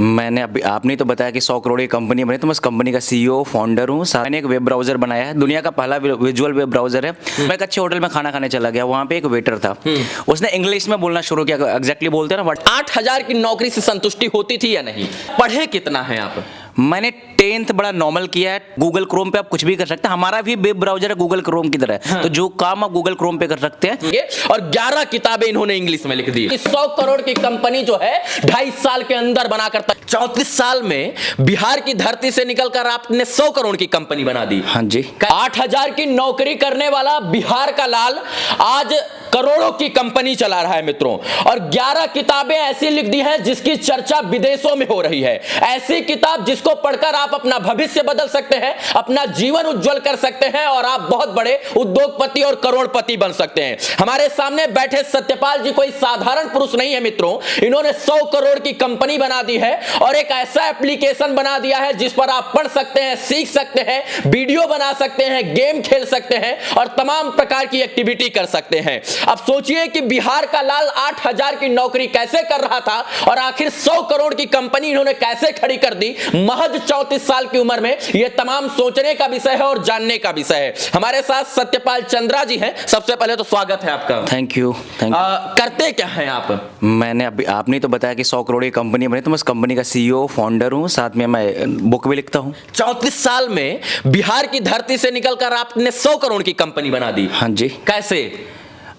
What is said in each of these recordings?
मैंने अभी आपने तो बताया कि 100 करोड़ की कंपनी बनी, तो मैं उस कंपनी का सीईओ फाउंडर हूँ। मैंने एक वेब ब्राउजर बनाया है, दुनिया का पहला विजुअल वेब ब्राउजर है। मैं एक अच्छे होटल में खाना खाने चला गया, वहाँ पे एक वेटर था, उसने इंग्लिश में बोलना शुरू किया। एग्जैक्टली बोलते हैं ना, 8,000 की नौकरी से संतुष्टि होती थी या नहीं? पढ़े कितना है आप? मैंने 10th बड़ा नॉर्मल किया है। गूगल क्रोम पे आप कुछ भी कर सकते हैं, हमारा भी वेब ब्राउजर है गूगल क्रोम की तरह। तो जो काम आप गूगल क्रोम पे कर सकते हैं। और 11 किताबें इन्होंने इंग्लिश में लिख दी। 100 करोड़ की कंपनी जो है 2.5 साल के अंदर बनाकर 34 साल में बिहार की धरती से निकलकर आपने 100 करोड़ की कंपनी बना दी। हाँ जी। 8,000 की नौकरी करने वाला बिहार का लाल आज करोड़ों की कंपनी चला रहा है मित्रों। और 11 किताबें ऐसी लिख दी हैं जिसकी चर्चा विदेशों में हो रही है। ऐसी किताब जिसको पढ़कर आप अपना भविष्य बदल सकते हैं, अपना जीवन उज्जवल कर सकते हैं और आप बहुत बड़े उद्योगपति और करोड़पति बन सकते हैं। हमारे सामने बैठे सत्यपाल जी कोई साधारण पुरुष नहीं है मित्रों। इन्होंने 100 करोड़ की कंपनी बना दी है और एक ऐसा एप्लीकेशन बना दिया है जिस पर आप पढ़ सकते हैं, सीख सकते हैं, वीडियो बना सकते हैं, गेम खेल सकते हैं और तमाम प्रकार की एक्टिविटी कर सकते हैं। अब सोचिए कि बिहार का लाल 8,000 की नौकरी कैसे कर रहा था और आखिर 100 करोड़ की कंपनी इन्होंने कैसे खड़ी कर दी महज 34 साल की उम्र में। यह तमाम सोचने का विषय है और जानने का विषय है। हमारे साथ सत्यपाल चंद्रा जी हैं। सबसे पहले तो स्वागत है आपका। Thank you. करते क्या हैं आप? मैंने अभी आपने तो बताया कि 100 करोड़ की कंपनी बनी, तो मैं उस कंपनी का सीईओ फाउंडर हूँ, साथ में मैं बुक भी लिखता हूँ। 34 साल में बिहार की धरती से निकलकर आपने 100 करोड़ की कंपनी बना दी। हाँ जी। कैसे?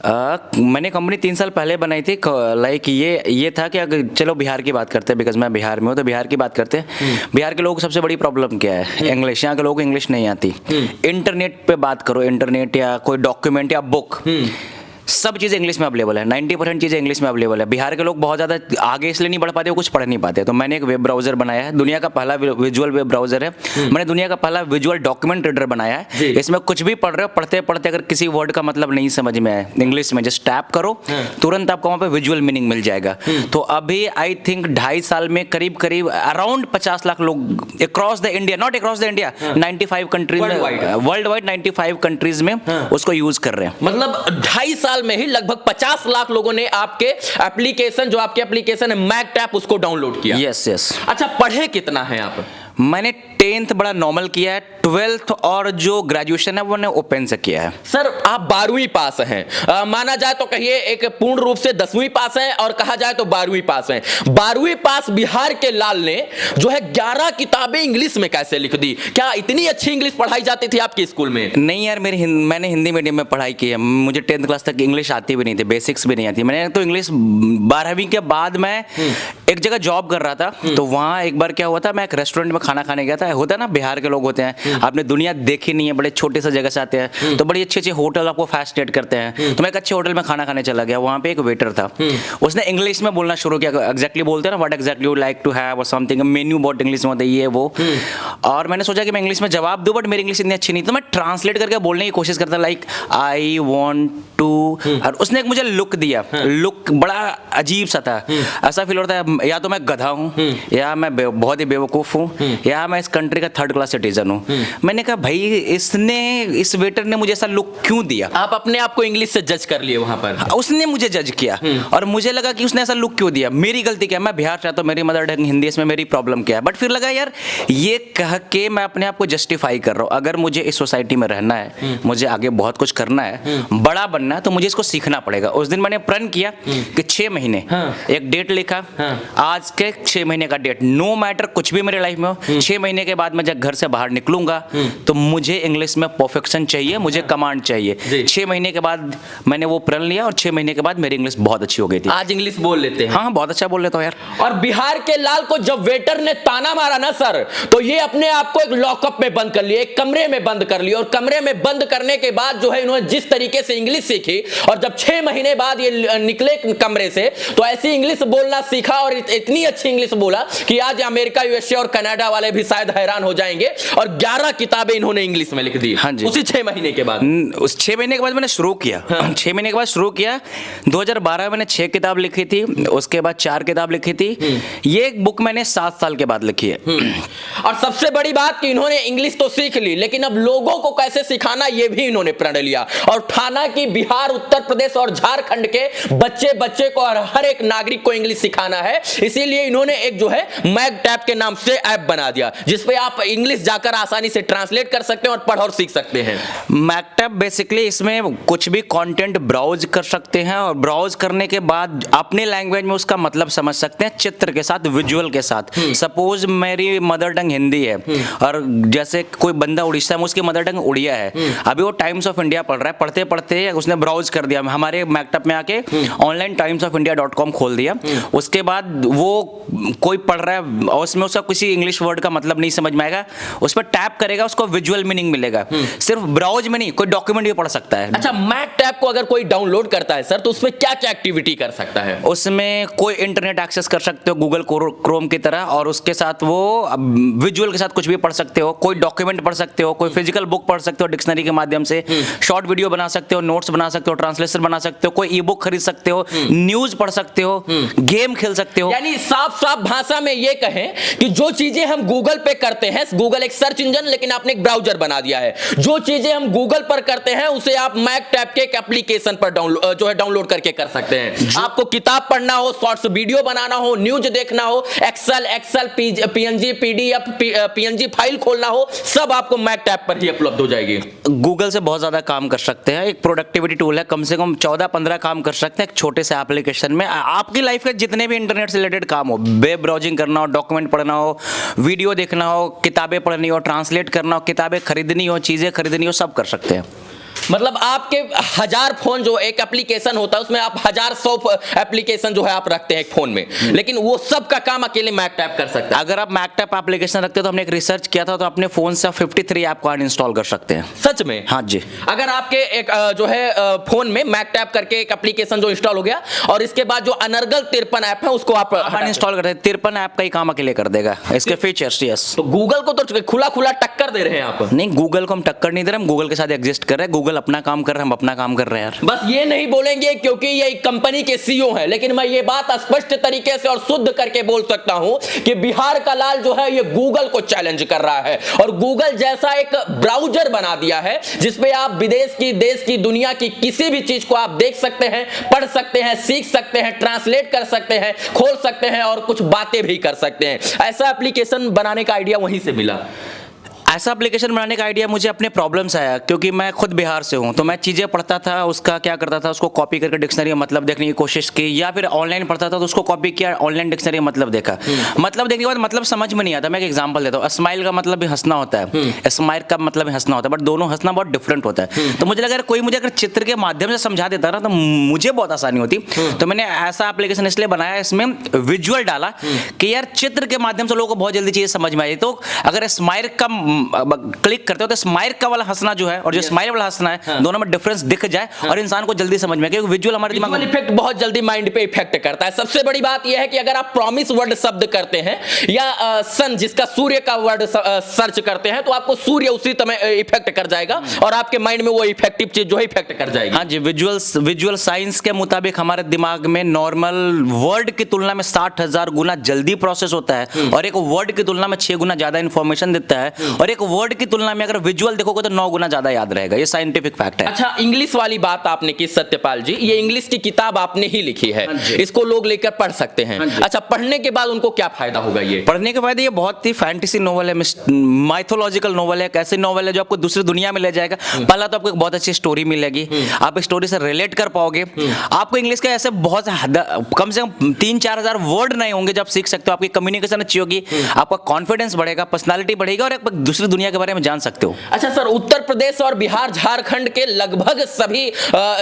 मैंने कंपनी 3 साल पहले बनाई थी। लाइक ये था कि अगर चलो बिहार की बात करते हैं, बिकॉज मैं बिहार में हूँ, तो बिहार की बात करते हैं। बिहार के लोगों को सबसे बड़ी प्रॉब्लम क्या है? इंग्लिश। यहाँ के लोगों को इंग्लिश नहीं आती। इंटरनेट पे बात करो, इंटरनेट या कोई डॉक्यूमेंट या बुक, सब चीज़ें इंग्लिश में अवेलेबल है। 90% चीज़ें इंग्लिश में अवेलेबल है। बिहार के लोग बहुत ज़्यादा आगे इसलिए नहीं बढ़ पाते, वो कुछ पढ़ नहीं पाते। तो मैंने एक वेब ब्राउजर बनाया है, दुनिया का पहला विजुअल वेब ब्राउजर है। मैंने दुनिया का पहला विजुअल डॉक्यूमेंट रीडर बनाया है। इसमें कुछ भी पढ़ रहे हो, पढ़ते पढ़ते अगर किसी वर्ड का मतलब नहीं समझ में आए इंग्लिश में, जस्ट टैप करो, तुरंत आपको वहाँ पे विजुअल मीनिंग मिल जाएगा। तो अभी आई थिंक 2.5 साल में करीब करीब अराउंड 50 लाख लोग across the India, not across the India, 95 countries में, वर्ल्ड वाइड 95 कंट्रीज में उसको यूज कर रहे हैं। मतलब 2.5 साल में ही लगभग 50 लाख लोगों ने आपके एप्लीकेशन, जो आपके एप्लीकेशन है मैकटैप, उसको डाउनलोड किया। Yes yes. अच्छा, पढ़े कितना है आप? मैंने 10th बड़ा नॉर्मल किया है, 12th और जो ग्रेजुएशन है वो मैंने ओपन से किया है। सर, आप 12वीं पास हैं। माना जाए तो कहिए एक पूर्ण रूप से 10वीं पास हैं और कहा जाए तो 12वीं पास हैं। 12वीं पास बिहार के लाल ने जो है 11 किताबें इंग्लिश में कैसे लिख दी? क्या इतनी अच्छी इंग्लिश पढ़ाई जाती थी आपके स्कूल में? नहीं यार, मैंने हिंदी मीडियम में पढ़ाई की है। मुझे 10th क्लास तक इंग्लिश आती भी नहीं थी, बेसिक्स भी नहीं आती। मैंने तो इंग्लिश 12वीं के बाद मैं एक जगह जॉब कर रहा था, तो वहाँ एक बार क्या हुआ था, मैं एक रेस्टोरेंट में खाना खाने गया था। होता है ना, बिहार के लोग होते हैं, आपने दुनिया देखी नहीं है, बड़े छोटे से जगह से आते हैं, तो बड़ी अच्छे अच्छे होटल आपको फैसिनेट करते हैं। तो मैं एक अच्छे होटल में खाना खाने चला गया, वहाँ पे एक वेटर था, उसने इंग्लिश में बोलना शुरू किया। एग्जैक्टली बोलते हैं ना, what exactly you like to have और समथिंग, मेन्यू बहुत इंग्लिश में होता है, ये वो। और मैंने सोचा कि मैं इंग्लिश में जवाब दूं, बट मेरी इंग्लिश इतनी अच्छी नहीं, तो मैं ट्रांसलेट करके बोलने की कोशिश करता, लाइक आई वॉन्ट टू। और उसने एक मुझे लुक दिया, लुक बड़ा अजीब सा था। ऐसा फील होता है या तो मैं गधा हूँ, या मैं बहुत ही बेवकूफ़ हूँ, या मैं इस कंट्री का 3rd क्लास सिटीजन हूँ। मैंने कहा भाई इस वेटर ने मुझे ऐसा लुक क्यों दिया? आप अपने आप को इंग्लिश से जज कर लिए वहां पर? उसने मुझे जज किया और मुझे लगा कि उसने ऐसा लुक क्यों दिया, मेरी गलती क्या है? मैं बिहार से आता हूं, मेरी मदर टंग हिंदी, इसमें मेरी प्रॉब्लम क्या है? बट फिर लगा यार, ये कह के मैं अपने आप को जस्टिफाई कर रहा हूँ। अगर मुझे इस सोसाइटी में रहना है, मुझे आगे बहुत कुछ करना है, बड़ा बनना है, तो मुझे इसको सीखना पड़ेगा। उस दिन मैंने प्रण किया कि 6 महीने, एक डेट लिखा, आज के 6 महीने का डेट, नो मैटर कुछ भी मेरे लाइफ में हो, 6 महीने के बाद मैं जब घर से बाहर निकलूंगा तो मुझे इंग्लिश में परफेक्शन चाहिए, मुझे कमांड चाहिए। 6 महीने के बाद मैंने वो प्रण लिया और 6 महीने के बाद मेरी इंग्लिश बहुत अच्छी हो गई थी। आज इंग्लिश बोल लेते हैं? हाँ, बहुत अच्छा बोल लेता हूँ यार। और बिहार के लाल को जब वेटर ने ताना मारा ना सर, तो ये अपने आप को एक लॉकअप में बंद कर लिया, एक कमरे में बंद कर लिया। और कमरे में बंद करने के बाद जो है इन्होंने जिस तरीके से इंग्लिश सीखी, और जब 6 महीने बाद ये निकले कमरे से, तो ऐसी इंग्लिश बोलना सीखा और इतनी अच्छी इंग्लिश बोला कि आज अमेरिका, यूएसए और कनाडा वाले भी शायद हैरान हो जाएंगे। और 11 किताबें इन्होंने इंग्लिश में लिख दी। हाँ जी। उसी 6 महीने के बाद, उस 6 महीने के बाद मैंने शुरू किया। 6 महीने के बाद शुरू किया। 2012 में मैंने 6 किताब लिखी थी, उसके बाद 4 किताब लिखी थी। ये एक बुक मैंने 7 साल के बाद लिखी है। और सबसे बड़ी बात कि इन्होंने इंग्लिश तो सीख ली, लेकिन अब लोगों को कैसे सिखाना ये भी इन्होंने प्रण लिया और ठाना कि बिहार बिहार, उत्तर प्रदेश और झारखंड के बच्चे बच्चे को और हर एक नागरिक को इंग्लिश सिखाना है। इसीलिए इन्होंने एक जो है मैगटैप के नाम से ऐप बना दिया, जिसपे आप इंग्लिश जाकर आसानी से ट्रांसलेट कर सकते हैं और पढ़ और सीख सकते हैं। मैगटैप बेसिकली इसमें कुछ भी कंटेंट ब्राउज कर सकते हैं और ब्राउज करने के बाद अपने लैंग्वेज में उसका मतलब समझ सकते हैं, चित्र के साथ, विजुअल के साथ। सपोज मेरी मदर टंग हिंदी है और जैसे कोई बंदा उड़ीसा में, उसकी मदर टंग उड़िया है, अभी वो टाइम्स ऑफ इंडिया पढ़ रहा है, पढ़ते पढ़ते उसने ब्राउज कर दिया, हमारे मैगटैप में आके ऑनलाइन timesofIndia.com खोल दिया। उसके बाद वो कोई पढ़ रहा है और उसमें उसका किसी इंग्लिश वर्ड का मतलब नहीं समझ में आएगा, उस पर टैप करेगा, उसको विजुअल मीनिंग मिलेगा। सिर्फ ब्राउज में नहीं, कोई डॉक्यूमेंट भी पढ़ सकता है। अच्छा, मैगटैप को अगर कोई डाउनलोड करता है सर, तो उसमें क्या क्या एक्टिविटी कर सकता है? उसमें कोई इंटरनेट एक्सेस कर सकते हो गूगल क्रोम की तरह, और उसके साथ वो विजुअल के साथ कुछ भी पढ़ सकते हो, कोई डॉक्यूमेंट पढ़ सकते हो, कोई फिजिकल बुक पढ़ सकते हो डिक्शनरी के माध्यम से, शॉर्ट वीडियो बना सकते हो, नोट्स बना सकते हो, ट्रांसलेशन बना सकते हो, कोई ई बुक खरीद सकते हो, न्यूज पढ़ सकते हो, गेम खेल सकते हो। यानी साफ साफ भाषा में ये कहें कि जो चीजें हम गूगल पे करते हैं, गूगल एक सर्च इंजन, लेकिन आपने एक ब्राउजर बना दिया है, जो चीजें हम गूगल पर करते हैं उसे आप मैगटैप के एक एप्लीकेशन पर डाउनलोड करके कर सकते हैं। आपको किताब पढ़ना हो, शॉर्ट्स वीडियो बनाना हो, न्यूज देखना हो, Excel PNG PDF PNG file खोलना हो, सब आपको मैगटैप पर ही उपलब्ध हो जाएगी। गूगल से बहुत ज्यादा काम कर सकते हैं, एक प्रोडक्टिविटी टूल है, कम से कम 14-15 काम कर सकते हैं एक छोटे से एप्लीकेशन में। आपकी लाइफ के जितने भी इंटरनेट से रिलेटेड काम हो, वेब ब्राउजिंग करना हो, डॉक्यूमेंट पढ़ना हो, वीडियो देखना हो, किताबें पढ़नी हो, ट्रांसलेट करना हो, किताबें खरीदनी हो, चीजें खरीदनी हो, सब कर सकते हैं। मतलब आपके 1000 फोन, जो एक एप्लीकेशन होता है उसमें आप 1000 एप्लीकेशन जो है आप रखते हैं एक फोन में, लेकिन वो सब का काम अकेले मैगटैप कर सकता है। अगर आप मैगटैप एप्लीकेशन रखते हो तो हमने एक रिसर्च किया था, तो अपने फोन से 53 ऐप को अनइंस्टॉल कर सकते हैं। सच में? हाँ जी। अगर आपके एक जो है फोन में मैगटैप करके एक एप्लीकेशन जो इंस्टॉल हो गया और इसके बाद जो अनर्गल 53 ऐप है उसको आप अनइंस्टॉल करते हैं, 53 ऐप का ही काम अकेले कर देगा इसके फीचर्स। यस, तो गूगल को तो खुला खुला टक्कर दे रहे हैं आप। नहीं, गूगल को हम टक्कर नहीं दे रहे, हम गूगल के साथ एग्जिस्ट कर रहे हैं। गूगल अपना काम कर रहे हैं, हम अपना काम कर रहे हैं यार। बस ये नहीं बोलेंगे क्योंकि ये एक कंपनी के सीईओ है, लेकिन मैं ये बात स्पष्ट तरीके से और शुद्ध करके बोल सकता हूं कि बिहार का लाल जो है ये गूगल को चैलेंज कर रहा है और गूगल जैसा एक ब्राउजर बना दिया है जिसपे आप विदेश की, देश की, दुनिया की किसी भी चीज को आप देख सकते हैं, पढ़ सकते हैं, सीख सकते हैं, ट्रांसलेट कर सकते हैं, खोल सकते हैं और कुछ बातें भी कर सकते हैं। ऐसा एप्लीकेशन बनाने का आइडिया वहीं से मिला। ऐसा एप्लीकेशन बनाने का आइडिया मुझे अपने प्रॉब्लम्स आया, क्योंकि मैं खुद बिहार से हूं, तो मैं चीज़ें पढ़ता था, उसका क्या करता था, उसको कॉपी करके डिक्शनरी का मतलब देखने की कोशिश की, या फिर ऑनलाइन पढ़ता था तो उसको कॉपी किया, ऑनलाइन डिक्शनरी का मतलब देखा। मतलब देखने के बाद मतलब समझ में नहीं आता। मैं एक एग्जांपल देता हूँ, स्माइल का मतलब भी हंसना होता है, स्माइल का मतलब भी हंसना होता है, बट दोनों हंसना बहुत डिफरेंट होता है। तो मुझे लगा कोई मुझे अगर चित्र के माध्यम से समझा देता ना तो मुझे बहुत आसानी होती। तो मैंने ऐसा एप्लीकेशन इसलिए बनाया, इसमें विजुअल डाला कि यार चित्र के माध्यम से लोगों को बहुत जल्दी चीज़ें समझ में आई। तो अगर स्माइल का क्लिक करते हो तो स्माइल का वाला हंसना जो है और जो स्माइल वाला हंसना है, दोनों में डिफरेंस दिख जाए और इंसान को जल्दी समझ में आए, क्योंकि विजुअल हमारे दिमाग में इफेक्ट बहुत जल्दी माइंड पे इफेक्ट करता है। सबसे बड़ी बात यह है कि अगर आप प्रॉमिस वर्ड शब्द करते हैं या सन जिसका सूर्य का वर्ड सर्च करते हैं तो आपको सूर्य उसी समय इफेक्ट कर जाएगा और आपके माइंड में वो इफेक्टिव चीज जो है इफेक्ट कर जाएगी। हाँ जी, विजुअल साइंस के मुताबिक हमारे दिमाग में नॉर्मल वर्ड की तुलना में 60,000 गुना जल्दी प्रोसेस होता है और एक वर्ड की तुलना में 6 गुना ज्यादा इंफॉर्मेशन देता है और एक वर्ड की तुलना में अगर विजुअल देखोगे तो 9 गुना ज्यादा याद रहेगा। ये साइंटिफिक फैक्ट है। अच्छा, इंग्लिश वाली बात आपने की सत्यपाल जी, ये इंग्लिश की किताब आपने ही लिखी है, इसको लोग लेकर पढ़ सकते हैं। अच्छा, पढ़ने के बाद उनको क्या फायदा होगा? ये पढ़ने के बाद ये बहुत ही फैंटेसी नोवेल है, माइथोलॉजिकल नोवेल है, ऐसी नोवेल है जो आपको दूसरी दुनिया में ले जाएगा। पहला तो आपको एक बहुत अच्छी स्टोरी मिलेगी, आप स्टोरी से रिलेट कर पाओगे। आपको इंग्लिश के ऐसे बहुत कम से कम 3-4 हजार वर्ड नहीं होंगे जब सीख सकते हो। आपकी कम्युनिकेशन अच्छी होगी, आपका कॉन्फिडेंस बढ़ेगा, पर्सनालिटी बढ़ेगी और एक दूसरी दुनिया के बारे में जान सकते हो। अच्छा सर, उत्तर प्रदेश और बिहार, झारखंड के लगभग सभी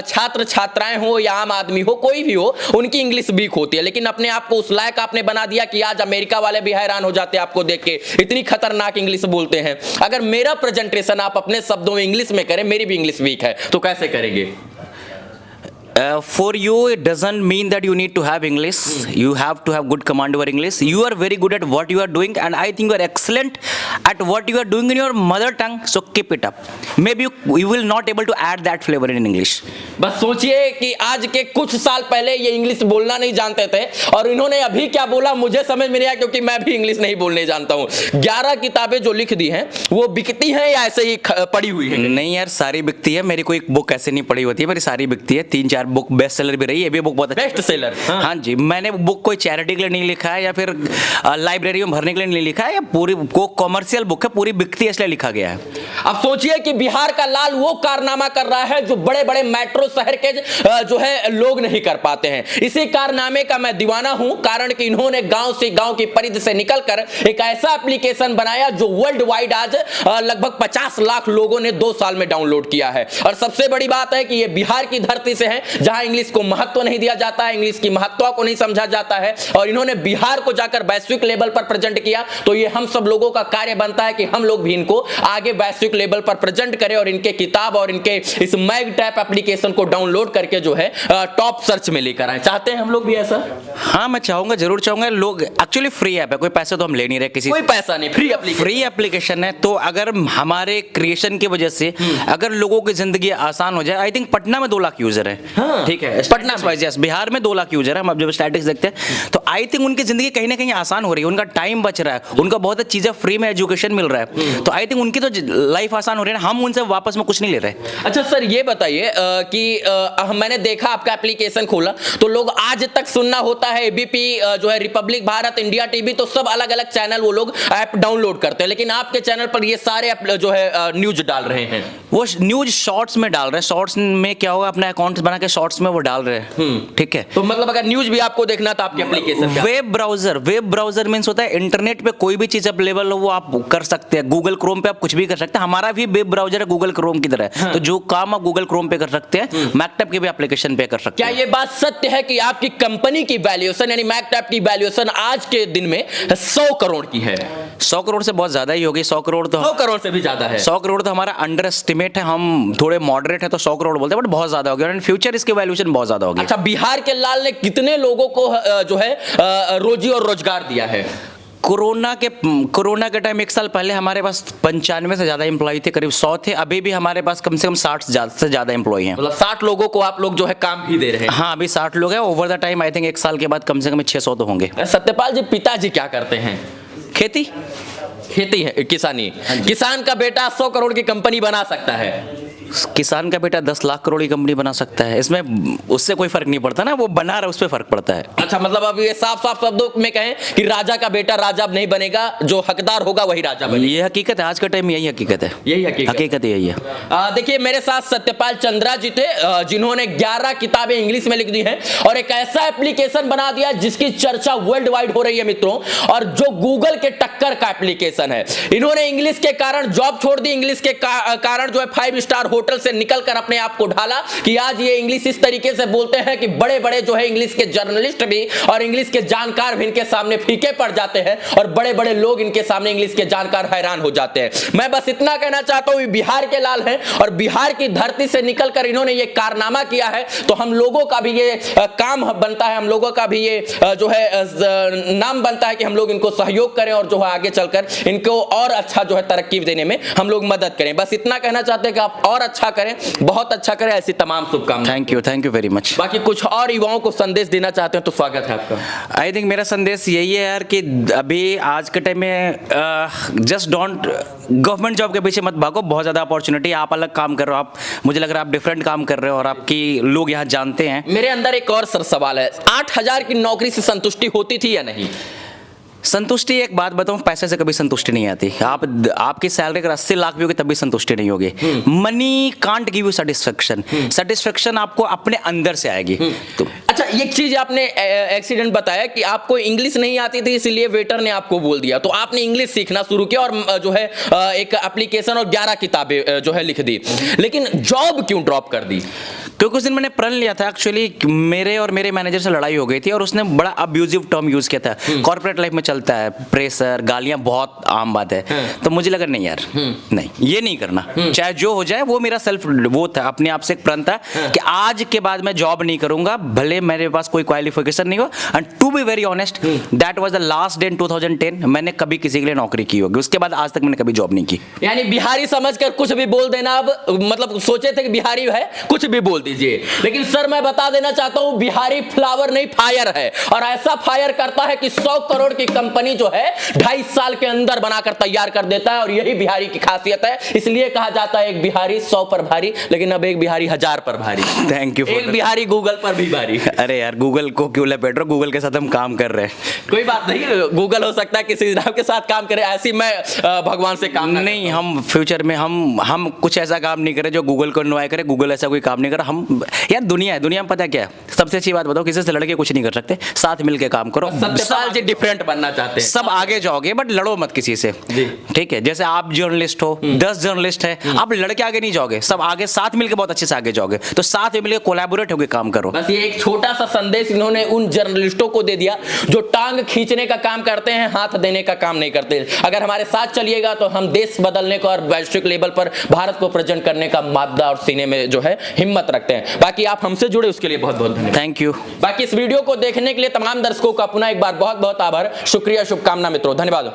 छात्र छात्राएं हो या आम आदमी हो, कोई भी हो, उनकी इंग्लिश वीक होती है, लेकिन अपने आप को उस लायक आपने बना दिया कि आज अमेरिका वाले भी हैरान हो जाते हैं आपको देख के, इतनी खतरनाक इंग्लिश बोलते हैं। अगर मेरा प्रेजेंटेशन आप अपने शब्दों में इंग्लिश में करें, मेरी भी इंग्लिश वीक है, तो कैसे करेंगे? For you, it doesn't mean that you need to have English. You have to have good command over English. You are very good at what you are doing, and I think you are excellent at what you are doing in your mother tongue, so keep it up. Maybe you will not able to add that flavor in English. बस सोचिए कि आज के कुछ साल पहले ये English बोलना नहीं जानते थे और इन्होंने अभी क्या बोला मुझे समझ में नहीं आया, क्योंकि मैं भी इंग्लिश नहीं बोलने जानता हूँ। 11 किताबें जो लिख दी हैं वो बिकती हैं या ऐसे ही पड़ी हुई है? नहीं यार, सारी बिकती है। मेरी कोई बुक ऐसे नहीं पड़ी होती है, मेरी सारी बिकती है। 3-4 बुक बेस्ट सेलर भी रही है। ये भी बुक बहुत बेस्ट सेलर। हाँ जी, मैंने बुक कोई चैरिटी के लिए नहीं लिखा है या फिर लाइब्रेरी में भरने के लिए नहीं लिखा है, या पूरी को कॉमर्शियल बुक है, पूरी बिकती है इसलिए लिखा गया है। अब सोचिए कि बिहार का लाल वो कारनामा कर रहा है जो बड़े बड़े मेट्रो शहर के जो है लोग नहीं कर पाते हैं। इसी कारनामे का मैं दीवाना हूं, कारण कि इन्होंने गांव की परिधि से निकलकर एक ऐसा एप्लीकेशन बनाया जो वर्ल्ड वाइड आज लगभग 50 लाख लोगों ने 2 साल में डाउनलोड किया है। और सबसे बड़ी बात है कि ये बिहार की धरती से है जहां इंग्लिश को महत्व नहीं दिया जाता है, इंग्लिश की महत्ता को नहीं समझा जाता है, और इन्होंने बिहार को जाकर वैश्विक लेवल पर प्रेजेंट किया। तो ये हम सब लोगों का कार्य बनता है कि हम लोग भी इनको आगे वैश्विक लेवल पर प्रेजेंट करें और इनके किताब और इनके इस मैग टैप एप्लीकेशन को डाउनलोड करके जो है टॉप सर्च में लेकर आए। चाहते हैं हम लोग भी ऐसा? हाँ, मैं चाहूंगा, जरूर चाहूंगा। लोग एक्चुअली फ्री ऐप है, कोई पैसे तो हम ले नहीं रहे किसी कोई पैसा नहीं, फ्री एप्लीकेशन है। तो अगर हमारे क्रिएशन की वजह से अगर लोगों की जिंदगी आसान हो जाए, आई थिंक पटना में 2 लाख यूजर है। हाँ, ठीक है, पटना बिहार में 2 लाख यूजर है। हम अब जब स्टैटिस्टिक्स देखते हैं तो आई थिंक उनकी जिंदगी कहीं ना कहीं आसान हो रही है, उनका टाइम बच रहा है, उनका बहुत चीजें फ्री में एजुकेशन मिल रहा है। तो आई थिंक उनकी तो लाइफ आसान हो रही है, हम उनसे वापस में कुछ नहीं ले रहे। अच्छा सर, ये बताइए कि मैंने देखा आपका एप्लीकेशन खोला तो लोग आज तक सुनना होता है एबीपी जो है, रिपब्लिक भारत, इंडिया टीवी, तो सब अलग अलग चैनल वो लोग ऐप डाउनलोड करते हैं, लेकिन आपके चैनल पर ये सारे जो है न्यूज डाल रहे हैं। वो न्यूज शॉर्ट्स में डाल रहे हैं। शॉर्ट्स में क्या होगा, अपना अकाउंट बना के शॉर्ट्स में वो डाल रहे हैं। ठीक है, तो मतलब अगर न्यूज भी आपको देखना तो आपके एप्लीकेशन पे वेब ब्राउजर मींस होता है इंटरनेट पे कोई भी चीज अवेलेबल हो वो आप कर सकते हैं। गूगल क्रोम पे आप कुछ भी कर सकते हैं। हमारा भी वेब ब्राउजर है गूगल क्रोम की तरह। हाँ। तो जो काम आप गूगल क्रोम पे कर सकते हैं, मैकटैप के भी एप्लीकेशन पे कर सकते हैं। क्या ये बात सत्य है कि आपकी कंपनी की वैल्यूएशन यानी मैकटैप की वैल्यूएशन आज के दिन में 100 करोड़ की है? 100 करोड़ से बहुत ज्यादा ही होगी। 100 करोड़ तो 100 करोड़ से भी ज्यादा है। 100 करोड़ तो हमारा अंडर एस्टिमेट है, हम थोड़े मॉडरेट है तो 100 करोड़ बोलते हैं, बट बहुत ज्यादा होगी और इन फ्यूचर इसकी वैल्यूएशन बहुत ज्यादा होगी। अच्छा, बिहार के लाल ने कितने लोगों को जो है रोजी और रोजगार दिया है? कोरोना के टाइम 1 साल पहले हमारे पास 95 से ज्यादा एम्प्लॉय थे, करीब 100 थे। अभी भी हमारे पास कम से कम 60 से ज्यादा एम्प्लॉय हैं। मतलब 60 लोगों को आप लोग जो है काम भी दे रहे हैं? हाँ, अभी 60 लोग हैं। Over the time I think 1 साल के बाद कम से कम 600 तो होंगे। सत्यपाल जी, पिताजी क्या करते हैं? खेती है, किसानी। किसान का बेटा 100 करोड़ की कंपनी बना सकता है? किसान का बेटा 10 लाख करोड़ की कंपनी बना सकता है। इसमें उससे कोई फर्क नहीं पड़ता ना, वो बना रहा है, उस पर फर्क पड़ता है। अच्छा, मतलब अब ये साफ शब्दों में कहें कि राजा का बेटा राजा अब नहीं बनेगा, जो हकदार होगा वही राजा बनेगा। ये हकीकत है, आज के टाइम में यही हकीकत है। यही हकीकत यही है। देखिए, मेरे साथ सत्यपाल चंद्रा जी थे जिन्होंने 11 किताबें इंग्लिश में लिख दी हैं और एक ऐसा एप्लीकेशन बना दिया जिसकी चर्चा वर्ल्ड वाइड हो रही है मित्रों, और जो गूगल के टक्कर का एप्लीकेशन है। इन्होंने इंग्लिश के कारण जॉब छोड़ दी, इंग्लिश के कारण जो है 5 स्टार होटल से निकलकर अपने आप को ढाला कि आज ये इंग्लिश इस तरीके से बोलते हैं कि बड़े बड़े जो है इंग्लिश के जर्नलिस्ट भी और इंग्लिश के जानकार भी इनके सामने फीके पड़ जाते हैं और बड़े बड़े लोग इनके सामने इंग्लिश के जानकार हैरान हो जाते हैं। मैं बस इतना कहना चाहता हूं, बिहार के लाल हैं और बिहार की धरती से निकलकर इन्होंने ये कारनामा किया है, तो हम लोगों का भी ये काम बनता है, हम लोगों का भी ये जो है नाम बनता है कि हम लोग इनको सहयोग करें और जो है आगे चलकर इनको और अच्छा जो है तरक्की देने में हम लोग मदद करें। बस इतना कहना चाहते हैं कि आप और अच्छा करें, बहुत अच्छा करें, ऐसी तमाम शुभकामनाएं। Thank you very much. बाकी कुछ और युवाओं को संदेश देना चाहते हैं तो स्वागत है आपका। आई थिंक मेरा संदेश यही है यार कि अभी आज के टाइम में जस्ट डोंट गवर्नमेंट जॉब के पीछे मत भागो। बहुत ज़्यादा अपॉर्चुनिटी, आप अलग काम कर रहे हो, आप मुझे लग रहा है आप डिफरेंट काम कर रहे हो और आपकी लोग यहाँ जानते हैं। मेरे अंदर एक और सवाल है, 8000 की नौकरी से संतुष्टि होती थी या नहीं? संतुष्टि, एक बात बताऊं, पैसे से कभी संतुष्टि नहीं आती। आपकी सैलरी अगर 80 लाख भी होगी तब भी संतुष्टि नहीं होगी। Money can't give you satisfaction. Satisfaction आपको अपने अंदर से आएगी। तो अच्छा, एक चीज आपने एक्सीडेंट बताया कि आपको इंग्लिश नहीं आती थी इसलिए वेटर ने आपको बोल दिया, तो आपने इंग्लिश सीखना शुरू किया और जो है एक एप्लीकेशन और 11 किताबें जो है लिख दी, लेकिन जॉब क्यों ड्रॉप कर दी? क्योंकि उस दिन मैंने प्रण लिया था एक्चुअली, मेरे और मेरे मैनेजर से लड़ाई हो गई थी और उसने बड़ा अब्यूजिव टर्म यूज किया था। कॉर्पोरेट लाइफ में चलता है, प्रेशर, गालियां बहुत आम बात है। तो मुझे लगा नहीं यार, नहीं ये नहीं करना, चाहे जो हो जाए। वो मेरा सेल्फ वो था, अपने आप से एक प्रण था कि आज के बाद मैं जॉब नहीं करूंगा, भले मेरे पास कोई क्वालिफिकेशन नहीं हो। And to be very honest, that was the last day in 2010 मैंने कभी किसी के लिए नौकरी की होगी। उसके बाद आज तक मैंने कभी जॉब नहीं की। यानी बिहारी समझकर कुछ भी बोल देना, अब मतलब सोचे थे कि बिहारी है कुछ भी बोल दीजिए, लेकिन सर मैं बता देना चाहता हूं बिहारी फ्लावर नहीं फायर है, और ऐसा फायर करता है कि 100 करोड़ की कंपनी जो है 2.5 साल के अंदर बनाकर तैयार कर देता है। और यही बिहारी की खासियत है, इसलिए कहा जाता है एक बिहारी 100 पर भारी, लेकिन अब एक बिहारी 1000 पर भारी। Thank you. एक बिहारी गूगल पर भी भारी। अरे यार गूगल को क्यों लपेट रहे हो, गूगल के साथ हम काम कर रहे हैं। कोई बात नहीं, गूगल हो सकता है किसी जनाब के साथ काम करे, ऐसी मैं भगवान से काम नहीं, हम फ्यूचर में हम कुछ ऐसा काम नहीं करें जो गूगल को इन्वाइट करे। गूगल ऐसा कोई काम नहीं करे। हम यार दुनिया है, दुनिया में पता क्या है, सबसे अच्छी बात बताओ, किसी से लड़के कुछ नहीं कर सकते, साथ मिलके काम करो। सत्यपाल जी डिफरेंट बनना चाहते हैं, सब आगे जाओगे बट लड़ो मत किसी से, ठीक है। जैसे आप जर्नलिस्ट हो, 10 जर्नलिस्ट है, आप लड़के आगे नहीं जाओगे, सब आगे साथ मिलकर बहुत अच्छे से आगे जाओगे। तो साथ में मिलकर कोलैबोरेट होकर काम करो। बस ये एक छोटा सा संदेश इन्होंने उन जर्नलिस्टों को दे दिया जो टांग खींचने का काम करते हैं, हाथ देने का काम नहीं करते। अगर हमारे साथ चलिएगा तो हम देश बदलने का और वैश्विक लेवल पर भारत को प्रेजेंट करने का मादा और सीने में जो है हिम्मत रखते हैं। बाकी आप हमसे जुड़े उसके लिए बहुत बहुत धन्यवाद। Thank you. बाकी इस वीडियो को देखने के लिए तमाम दर्शकों का पुनः एक बार बहुत बहुत आभार, शुक्रिया, शुभकामना मित्रों, धन्यवाद।